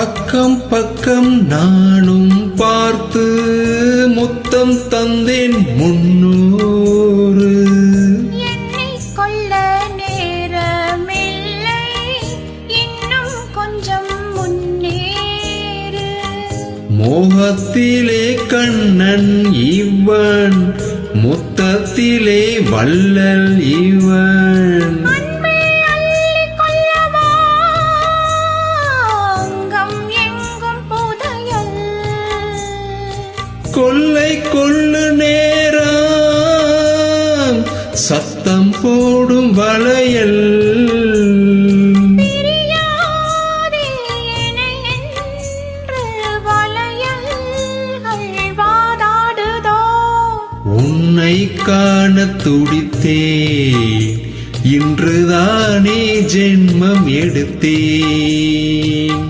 அக்கம் பக்கம் நானும் பார்த்து முத்தம் தந்தேன் 300. என்னை கொள்ள நேரமில்லை, இன்னும் கொஞ்சம் முன்னேறு. மோகத்திலே கண்ணன் இவன், முத்தத்திலே வள்ளல் இவன். கொள்ளை கொள்ளு நேரம் சத்தம் போடும் வளையல். உன்னை காண துடித்தேன், இன்றுதானே ஜென்மம் எடுத்தேன்.